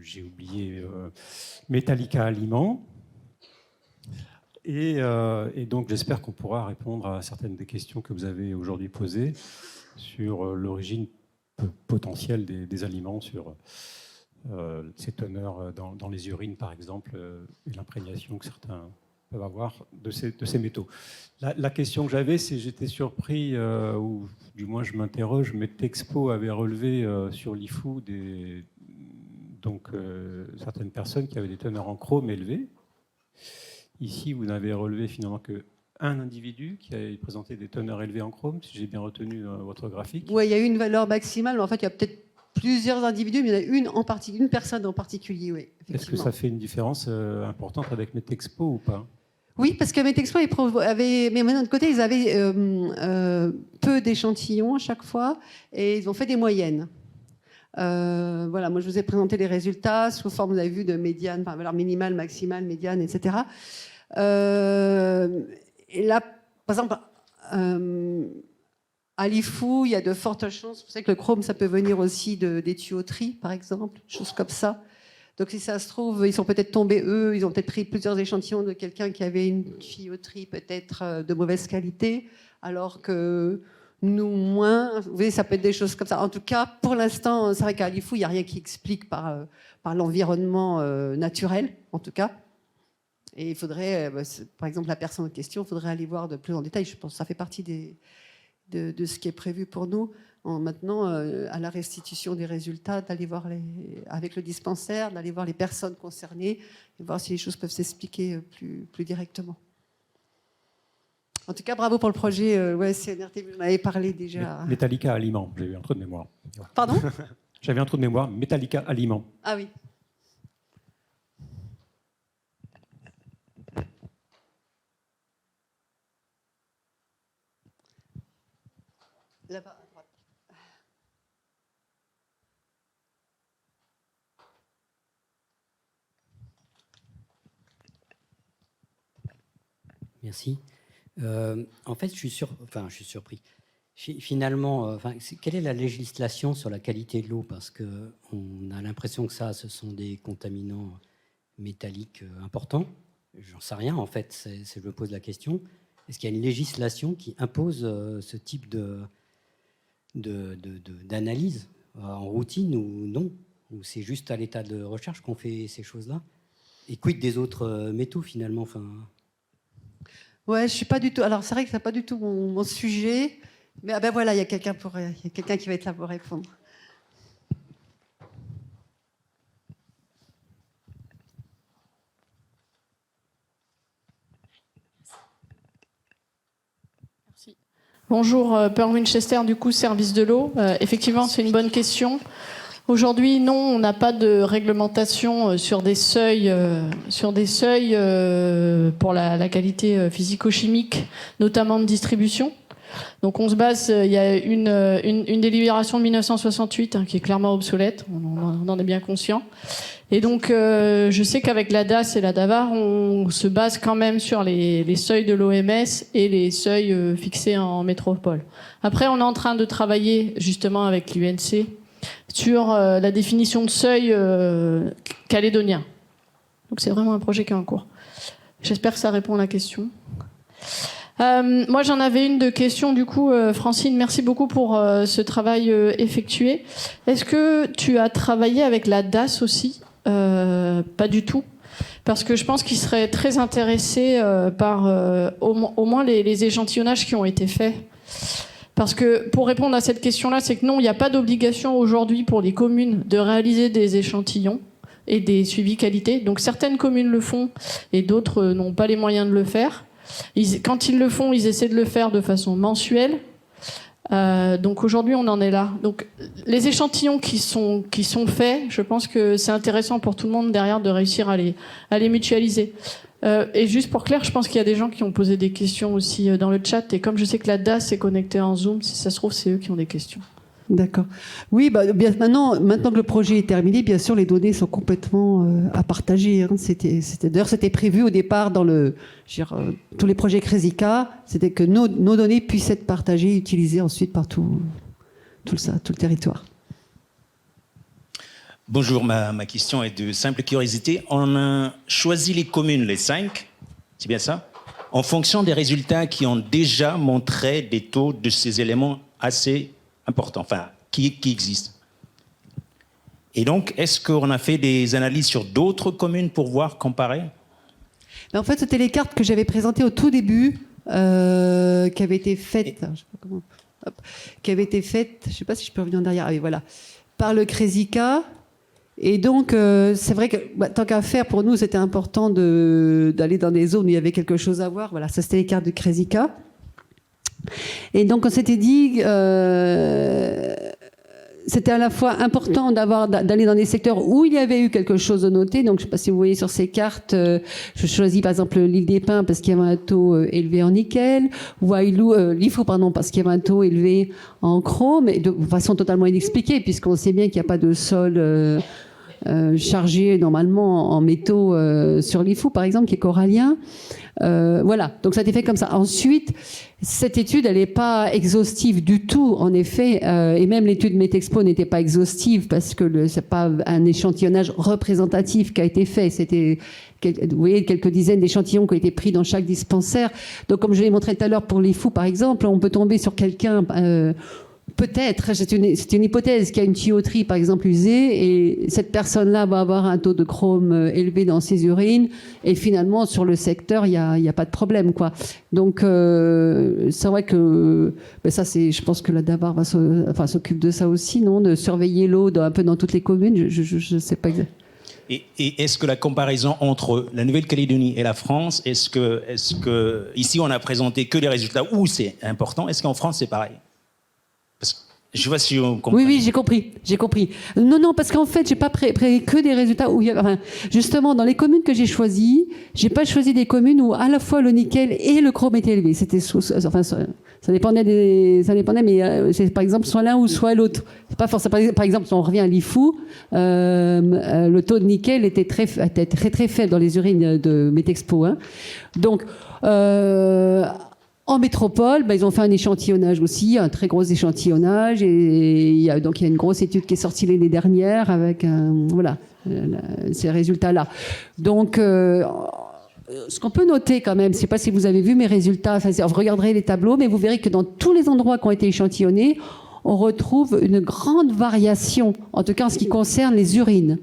j'ai oublié, Metallica Aliments. Et donc, j'espère qu'on pourra répondre à certaines des questions que vous avez aujourd'hui posées sur l'origine potentielle des aliments, sur ces teneurs dans les urines, par exemple, et l'imprégnation que certains peuvent avoir de ces métaux. La question que j'avais, c'est j'étais surpris, ou du moins je m'interroge, Medtexpo avait relevé sur l'IFU certaines personnes qui avaient des teneurs en chrome élevées. Ici, vous n'avez relevé finalement qu'un individu qui avait présenté des teneurs élevées en chrome, si j'ai bien retenu votre graphique. Oui, il y a une valeur maximale, mais en fait, il y a peut-être plusieurs individus, mais il y en a une personne en particulier, oui. Est-ce que ça fait une différence importante avec Medtexpo ou pas? Oui, parce que Medtexpo avait, mais de notre côté, ils avaient peu d'échantillons à chaque fois, et ils ont fait des moyennes. Voilà, moi je vous ai présenté les résultats sous forme, vous avez vu, de médiane, enfin valeur minimale, maximale, médiane, etc. Et là, par exemple, à Lifou, il y a de fortes chances. Vous savez que le chrome, ça peut venir aussi des tuyauteries, par exemple, choses comme ça. Donc si ça se trouve, ils sont peut-être tombés, eux, ils ont peut-être pris plusieurs échantillons de quelqu'un qui avait une tuyauterie peut-être de mauvaise qualité, alors que nous, moins. Vous voyez, ça peut être des choses comme ça. En tout cas, pour l'instant, c'est vrai qu'à Lifou, il n'y a rien qui explique par l'environnement naturel, en tout cas. Et il faudrait, par exemple, la personne en question, il faudrait aller voir de plus en détail. Je pense que ça fait partie de ce qui est prévu pour nous. Maintenant, à la restitution des résultats, d'aller voir avec le dispensaire, d'aller voir les personnes concernées et voir si les choses peuvent s'expliquer plus directement. En tout cas, bravo pour le projet CNRT. Vous en avez parlé déjà. Metallica Aliment, j'ai eu un trou de mémoire. Pardon? J'avais un trou de mémoire. Metallica Aliment. Ah oui. Là-bas, à droite. Merci. En fait, je suis surpris. Finalement, quelle est la législation sur la qualité de l'eau? Parce qu'on a l'impression que ce sont des contaminants métalliques importants. J'en sais rien, en fait, je me pose la question. Est-ce qu'il y a une législation qui impose ce type d'analyse en routine ou non? Ou c'est juste à l'état de recherche qu'on fait ces choses-là? Et quid des autres métaux, finalement? Ouais, je suis pas du tout. Alors c'est vrai que c'est pas du tout mon sujet, mais voilà, il y a quelqu'un qui va être là pour répondre. Merci. Bonjour, Pearl Winchester, du coup, service de l'eau. Effectivement, c'est une bonne question. Aujourd'hui, non, on n'a pas de réglementation sur des seuils pour la qualité physico-chimique, notamment de distribution. Donc on se base, il y a une délibération de 1968 qui est clairement obsolète, on en est bien conscient. Et donc je sais qu'avec la DAS et la DAVAR, on se base quand même sur les seuils de l'OMS et les seuils fixés en métropole. Après, on est en train de travailler justement avec l'UNC sur la définition de seuil calédonien. Donc c'est vraiment un projet qui est en cours. J'espère que ça répond à la question. Moi, j'en avais une de question, du coup, Francine, merci beaucoup pour ce travail effectué. Est-ce que tu as travaillé avec la DAS aussi? Pas du tout. Parce que je pense qu'ils seraient très intéressés par au moins les échantillonnages qui ont été faits. Parce que pour répondre à cette question-là, c'est que non, il n'y a pas d'obligation aujourd'hui pour les communes de réaliser des échantillons et des suivis qualité. Donc certaines communes le font et d'autres n'ont pas les moyens de le faire. Quand ils le font, ils essaient de le faire de façon mensuelle. Donc aujourd'hui, on en est là. Donc les échantillons qui sont faits, je pense que c'est intéressant pour tout le monde derrière de réussir à les mutualiser. Et juste pour clair, je pense qu'il y a des gens qui ont posé des questions aussi dans le chat. Et comme je sais que la DAS est connectée en Zoom, si ça se trouve, c'est eux qui ont des questions. D'accord. Oui, bien, maintenant que le projet est terminé, bien sûr, les données sont complètement à partager. Hein. D'ailleurs, c'était prévu au départ dans tous les projets Crésica, c'était que nos données puissent être partagées et utilisées ensuite par tout le territoire. Bonjour, ma question est de simple curiosité. On a choisi les communes, les 5, c'est bien ça, en fonction des résultats qui ont déjà montré des taux de ces éléments assez importants, qui existent. Et donc, est-ce qu'on a fait des analyses sur d'autres communes pour voir, comparer? En fait, c'était les cartes que j'avais présentées au tout début, qui avaient été faites. Je ne sais pas si je peux revenir en arrière. Ah oui, voilà, par le Crésica. Et donc, c'est vrai que tant qu'à faire, pour nous, c'était important d'aller dans des zones où il y avait quelque chose à voir. Voilà, ça, c'était les cartes de Crésica. Et donc, on s'était dit, c'était à la fois important d'aller dans des secteurs où il y avait eu quelque chose de noté. Donc, je ne sais pas si vous voyez sur ces cartes, je choisis par exemple l'île des Pins parce qu'il y avait un taux élevé en nickel, ou Lifou, parce qu'il y avait un taux élevé en chrome, et de façon totalement inexpliquée, puisqu'on sait bien qu'il n'y a pas de sol chargé normalement en métaux sur l'IFU, par exemple, qui est corallien. Voilà, donc ça a été fait comme ça. Ensuite, cette étude, elle n'est pas exhaustive du tout, en effet, et même l'étude Métexpo n'était pas exhaustive parce que c'est pas un échantillonnage représentatif qui a été fait. C'était, vous voyez, quelques dizaines d'échantillons qui ont été pris dans chaque dispensaire. Donc, comme je l'ai montré tout à l'heure pour l'IFU, par exemple, on peut tomber sur quelqu'un. Peut-être, c'est une hypothèse, qu'il y a une tuyauterie par exemple usée et cette personne-là va avoir un taux de chrome élevé dans ses urines et finalement sur le secteur il y a pas de problème quoi. Donc c'est vrai que ça c'est, je pense que la DAVAR s'occupe de ça aussi, non, de surveiller l'eau un peu dans toutes les communes. Je sais pas exactement. Et est-ce que la comparaison entre la Nouvelle-Calédonie et la France, est-ce que ici on a présenté que les résultats où c'est important, est-ce qu'en France c'est pareil? Je vois si on comprend. Oui, j'ai compris. Non, parce qu'en fait, j'ai pas pris que des résultats où il y a, enfin, justement, dans les communes que j'ai choisies, j'ai pas choisi des communes où à la fois le nickel et le chrome étaient élevés. C'était, enfin, ça dépendait mais c'est par exemple soit l'un ou soit l'autre. C'est pas forcément, par exemple, si on revient à l'IFU, le taux de nickel était très faible dans les urines de Métexpo, hein. Donc, en métropole, ils ont fait un échantillonnage aussi, un très gros échantillonnage, et il y a une grosse étude qui est sortie l'année dernière avec ces résultats-là. Donc, ce qu'on peut noter quand même, je ne sais pas si vous avez vu mes résultats, vous regarderez les tableaux, mais vous verrez que dans tous les endroits qui ont été échantillonnés, on retrouve une grande variation, en tout cas en ce qui concerne les urines.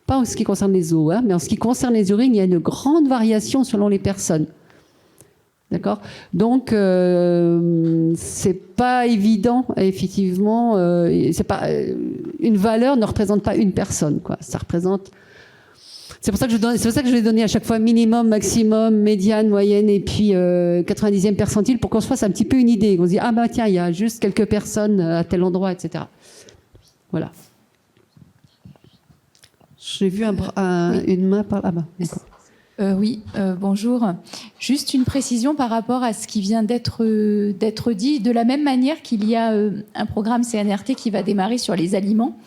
Pas en ce qui concerne les eaux, hein, mais en ce qui concerne les urines, il y a une grande variation selon les personnes. D'accord. Donc c'est pas évident, effectivement. C'est pas une valeur ne représente pas une personne, quoi. Ça représente. C'est pour ça que je vais donner à chaque fois minimum, maximum, médiane, moyenne et puis 90e percentile pour qu'on se fasse un petit peu une idée. On se dit ah bah tiens il y a juste quelques personnes à tel endroit, etc. Voilà. J'ai vu une main par là-bas. Bonjour. Juste une précision par rapport à ce qui vient d'être dit. De la même manière qu'il y a un programme CNRT qui va démarrer sur les aliments,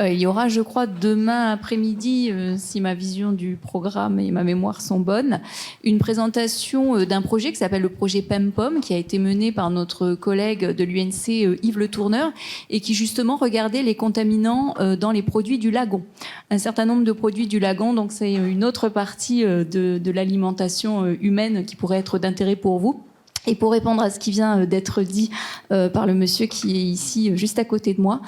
il y aura, je crois, demain après-midi, si ma vision du programme et ma mémoire sont bonnes, une présentation d'un projet qui s'appelle le projet PEMPOM, qui a été mené par notre collègue de l'UNC, Yves Le Tourneur, et qui justement regardait les contaminants dans les produits du lagon. Un certain nombre de produits du lagon, donc c'est une autre partie de l'alimentation humaine qui pourrait être d'intérêt pour vous. Et pour répondre à ce qui vient d'être dit par le monsieur qui est ici juste à côté de moi,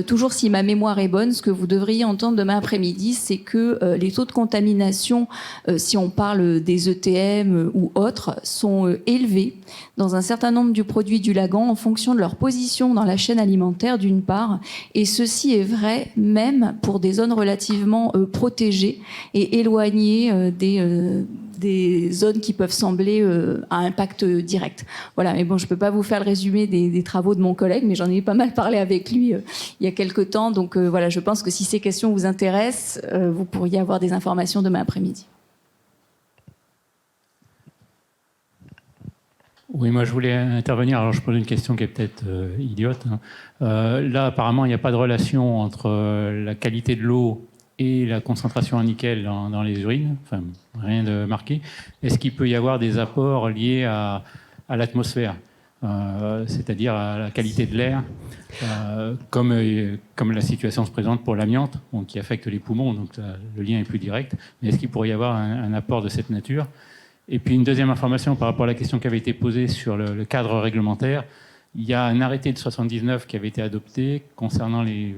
toujours si ma mémoire est bonne, ce que vous devriez entendre demain après-midi, c'est que les taux de contamination, si on parle des ETM ou autres, sont élevés dans un certain nombre de produits du lagon en fonction de leur position dans la chaîne alimentaire d'une part, et ceci est vrai même pour des zones relativement protégées et éloignées des zones qui peuvent sembler à impact direct. Voilà, mais bon, je ne peux pas vous faire le résumé des travaux de mon collègue, mais j'en ai pas mal parlé avec lui il y a quelque temps. Donc voilà, je pense que si ces questions vous intéressent, vous pourriez avoir des informations demain après-midi. Oui, moi je voulais intervenir. Alors je pose une question qui est peut-être idiote, hein. Là, apparemment, il n'y a pas de relation entre la qualité de l'eau et la concentration en nickel dans les urines, enfin rien de marqué. Est-ce qu'il peut y avoir des apports liés à l'atmosphère, c'est-à-dire à la qualité de l'air, comme la situation se présente pour l'amiante, qui affecte les poumons, donc le lien est plus direct. Mais est-ce qu'il pourrait y avoir un apport de cette nature? Et puis une deuxième information par rapport à la question qui avait été posée sur le cadre réglementaire. Il y a un arrêté de 79 qui avait été adopté concernant les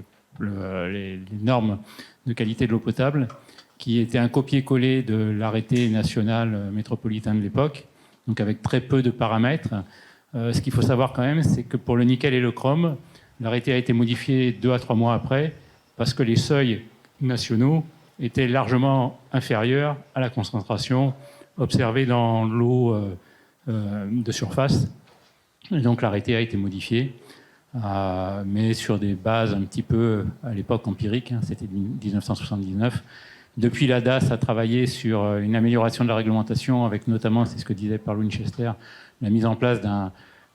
normes de qualité de l'eau potable, qui était un copier-coller de l'arrêté national métropolitain de l'époque, donc avec très peu de paramètres. Ce qu'il faut savoir quand même, c'est que pour le nickel et le chrome, l'arrêté a été modifié 2 à 3 mois après, parce que les seuils nationaux étaient largement inférieurs à la concentration observée dans l'eau de surface. Et donc l'arrêté a été modifié, mais sur des bases un petit peu, à l'époque, empiriques, hein, c'était 1979. Depuis, la DAS a travaillé sur une amélioration de la réglementation, avec notamment, c'est ce que disait Paul Winchester, la mise en place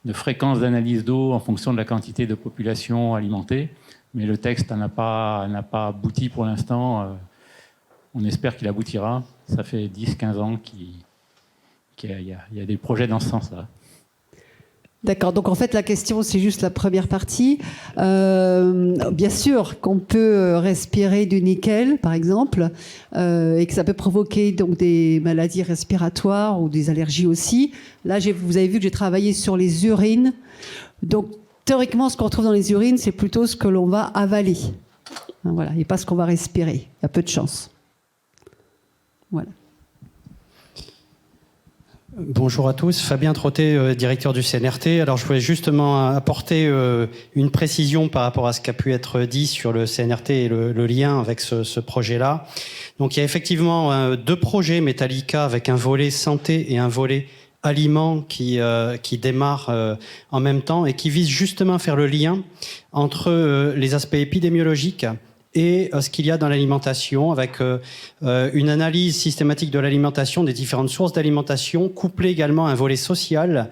de fréquences d'analyse d'eau en fonction de la quantité de population alimentée. mais le texte n'a pas abouti pour l'instant. On espère qu'il aboutira. Ça fait 10-15 ans qu'il y a des projets dans ce sens-là. D'accord, donc en fait la question c'est juste la première partie. Bien sûr qu'on peut respirer du nickel par exemple et que ça peut provoquer donc des maladies respiratoires ou des allergies aussi. Là vous avez vu que j'ai travaillé sur les urines. Donc théoriquement ce qu'on retrouve dans les urines c'est plutôt ce que l'on va avaler. Voilà, et pas ce qu'on va respirer. Il y a peu de chance. Voilà. Bonjour à tous, Fabien Trottet, directeur du CNRT. Alors je voulais justement apporter une précision par rapport à ce qui a pu être dit sur le CNRT et le lien avec ce projet-là. Donc il y a effectivement 2 projets Metallica avec un volet santé et un volet aliments qui démarrent en même temps et qui visent justement à faire le lien entre les aspects épidémiologiques et ce qu'il y a dans l'alimentation, avec une analyse systématique de l'alimentation, des différentes sources d'alimentation, couplée également à un volet social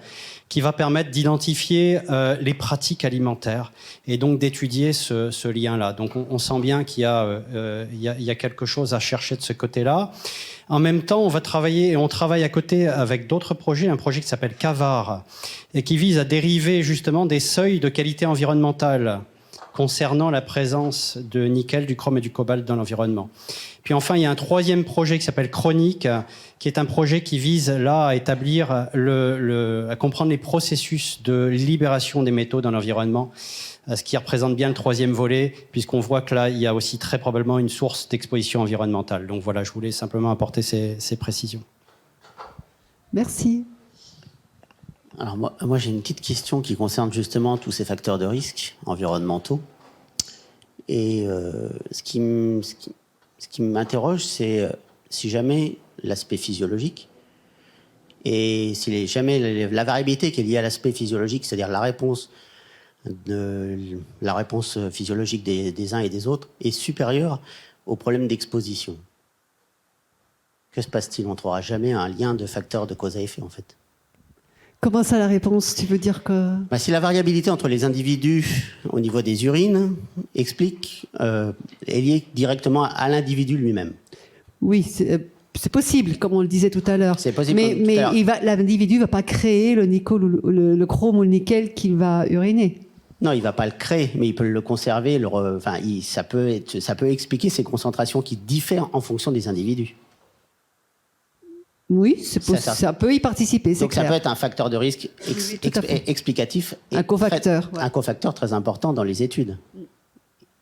qui va permettre d'identifier les pratiques alimentaires et donc d'étudier ce lien-là. Donc on sent bien qu'il y a quelque chose à chercher de ce côté-là. En même temps, on travaille à côté avec d'autres projets, un projet qui s'appelle CAVAR et qui vise à dériver justement des seuils de qualité environnementale concernant la présence de nickel, du chrome et du cobalt dans l'environnement. Puis enfin, il y a un 3e projet qui s'appelle Chronique, qui est un projet qui vise là à établir à comprendre les processus de libération des métaux dans l'environnement, ce qui représente bien le 3e volet, puisqu'on voit que là, il y a aussi très probablement une source d'exposition environnementale. Donc voilà, je voulais simplement apporter ces précisions. Merci. Alors moi j'ai une petite question qui concerne justement tous ces facteurs de risque environnementaux. Et ce qui m'interroge, c'est si jamais l'aspect physiologique et si jamais la variabilité qui est liée à l'aspect physiologique, c'est-à-dire la réponse physiologique des uns et des autres, est supérieure au problème d'exposition. Que se passe-t-il? On ne trouvera jamais un lien de facteurs de cause à effet en fait. Comment ça la réponse? Tu veux dire que... Si la variabilité entre les individus au niveau des urines est liée directement à l'individu lui-même. Oui, c'est possible, comme on le disait tout à l'heure. C'est possible. Mais l'individu ne va pas créer le nickel, le chrome ou le nickel qu'il va uriner. Non, il ne va pas le créer, mais il peut le conserver. Ça peut expliquer ces concentrations qui diffèrent en fonction des individus. Oui, ça peut y participer, c'est donc clair. Ça peut être un facteur de risque explicatif. Un cofacteur. Un cofacteur très important dans les études.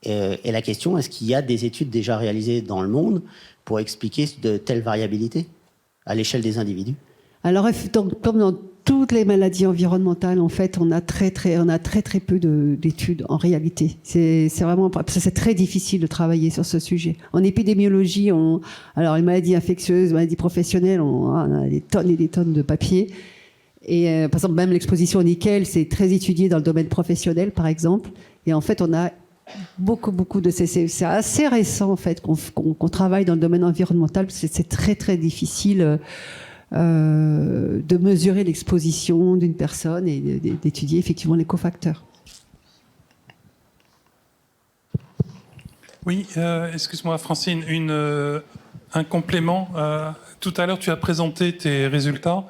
Et la question, est-ce qu'il y a des études déjà réalisées dans le monde pour expliquer de telles variabilités à l'échelle des individus? Alors, comme dans toutes les maladies environnementales, en fait, on a très peu d'études en réalité. C'est très difficile de travailler sur ce sujet. En épidémiologie, alors les maladies infectieuses, les maladies professionnelles, on a des tonnes et des tonnes de papiers. Et par exemple, même l'exposition au nickel, c'est très étudié dans le domaine professionnel, par exemple. Et en fait, on a beaucoup de... C'est assez récent, en fait, qu'on travaille dans le domaine environnemental, parce que c'est très difficile de mesurer l'exposition d'une personne et d'étudier effectivement les cofacteurs. Oui, excuse-moi Francine, un complément. Tout à l'heure, tu as présenté tes résultats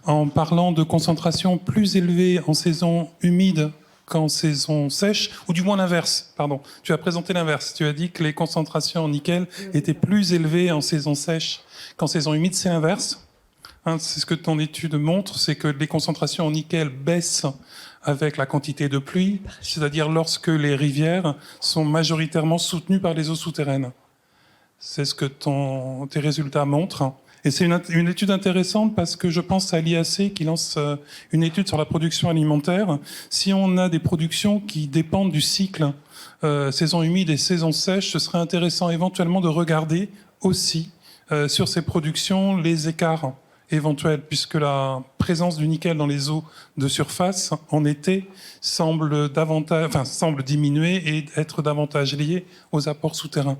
en parlant de concentration plus élevée en saison humide qu'en saison sèche, ou du moins l'inverse, pardon. Tu as présenté l'inverse. Tu as dit que les concentrations en nickel étaient plus élevées en saison sèche qu'en saison humide. C'est l'inverse. C'est ce que ton étude montre, c'est que les concentrations en nickel baissent avec la quantité de pluie, c'est-à-dire lorsque les rivières sont majoritairement soutenues par les eaux souterraines. C'est ce que tes résultats montrent. Et c'est une étude intéressante parce que je pense à l'IAC qui lance une étude sur la production alimentaire. Si on a des productions qui dépendent du cycle saison humide et saison sèche, ce serait intéressant éventuellement de regarder aussi sur ces productions les écarts éventuels, puisque la présence du nickel dans les eaux de surface en été semble diminuer et être davantage liée aux apports souterrains.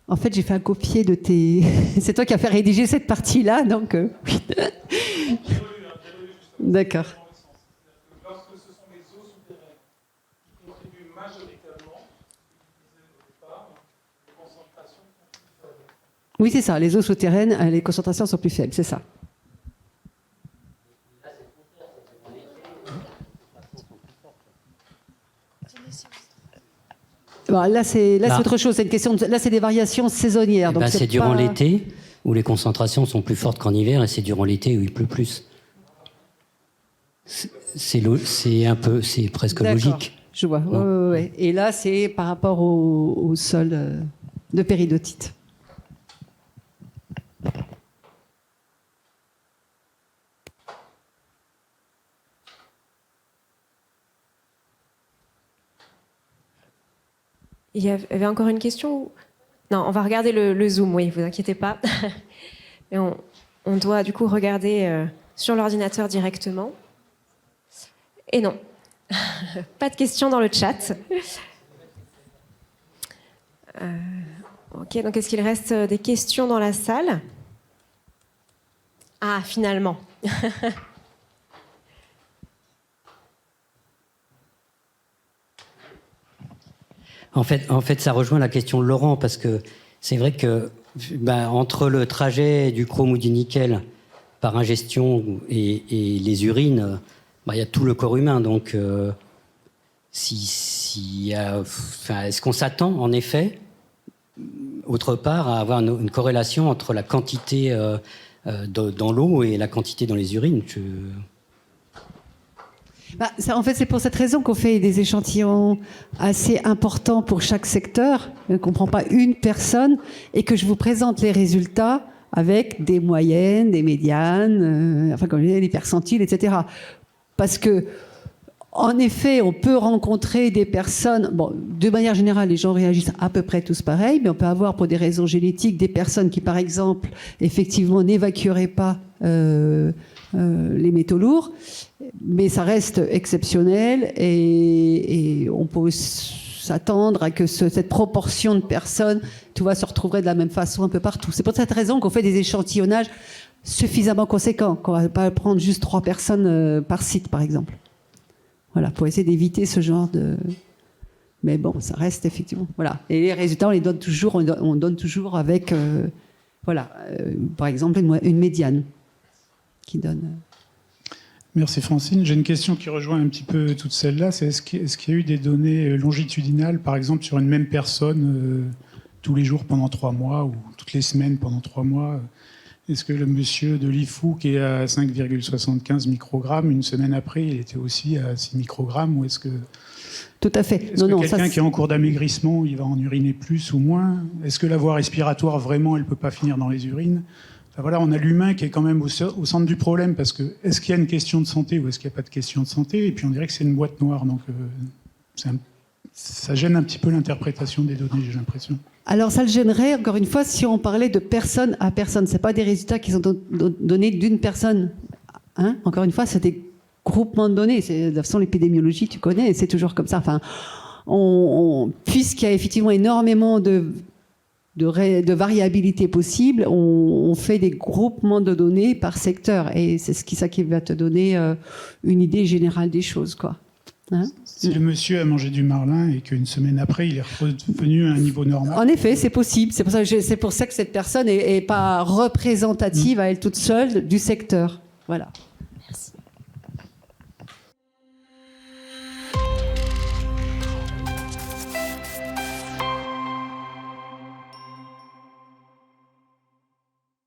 En fait, j'ai fait un copier de tes... C'est toi qui as fait rédiger cette partie-là, donc... Oui. D'accord. Oui, c'est ça. Les eaux souterraines, les concentrations sont plus faibles, c'est ça. Bon, là, c'est autre chose. C'est une question. Là, c'est des variations saisonnières. Donc C'est durant pas... l'été où les concentrations sont plus fortes qu'en hiver, et c'est durant l'été où il pleut plus. C'est presque logique. Je vois. Ouais. Et là, c'est par rapport au sol de péridotite. Il y avait encore une question? Non, on va regarder le Zoom, oui, vous inquiétez pas. Et on doit du coup regarder sur l'ordinateur directement. Et non, pas de questions dans le chat. Ok, donc est-ce qu'il reste des questions dans la salle? Ah, finalement. En fait, ça rejoint la question de Laurent, parce que c'est vrai que entre le trajet du chrome ou du nickel par ingestion et les urines, il y a tout le corps humain. Donc, est-ce qu'on s'attend, en effet, autre part, à avoir une corrélation entre la quantité dans l'eau et la quantité dans les urines? En fait, c'est pour cette raison qu'on fait des échantillons assez importants pour chaque secteur, qu'on ne prend pas une personne, et que je vous présente les résultats avec des moyennes, des médianes, comme je disais, des percentiles, etc. Parce que, en effet, on peut rencontrer des personnes... Bon, de manière générale, les gens réagissent à peu près tous pareil, mais on peut avoir, pour des raisons génétiques, des personnes qui, par exemple, effectivement, n'évacueraient pas les métaux lourds, mais ça reste exceptionnel, et on peut s'attendre à que cette proportion de personnes, se retrouverait de la même façon un peu partout. C'est pour cette raison qu'on fait des échantillonnages suffisamment conséquents, qu'on ne va pas prendre juste 3 personnes par site, par exemple. Voilà, pour essayer d'éviter ce genre de... Mais bon, ça reste effectivement... Voilà. Et les résultats, on les donne toujours, on donne toujours avec, par exemple, une médiane qui donne... Merci Francine. J'ai une question qui rejoint un petit peu toutes celles-là. C'est est-ce qu'il y a eu des données longitudinales, par exemple, sur une même personne tous les jours pendant 3 mois ou toutes les semaines pendant 3 mois? Est-ce que le monsieur de Lifou qui est à 5,75 microgrammes, une semaine après, il était aussi à 6 microgrammes? Ou est-ce que... Tout à fait. Est-ce que quelqu'un qui est en cours d'amaigrissement, il va en uriner plus ou moins? Est-ce que la voie respiratoire, vraiment, elle ne peut pas finir dans les urines? Voilà, on a l'humain qui est quand même au centre du problème, parce que est-ce qu'il y a une question de santé ou est-ce qu'il n'y a pas de question de santé? Et puis on dirait que c'est une boîte noire, donc ça gêne un petit peu l'interprétation des données, j'ai l'impression. Alors ça le gênerait, encore une fois, si on parlait de personne à personne. Ce n'est pas des résultats qui sont donnés d'une personne. Encore une fois, c'est des groupements de données. De toute façon, l'épidémiologie, tu connais, c'est toujours comme ça. Puisqu'il y a effectivement énormément de variabilité possible, on fait des groupements de données par secteur, et c'est ça qui va te donner une idée générale des choses, quoi. Si le monsieur a mangé du marlin et qu'une semaine après il est revenu à un niveau normal. En effet, c'est possible. C'est pour ça que cette personne n'est pas représentative à elle toute seule du secteur. Voilà.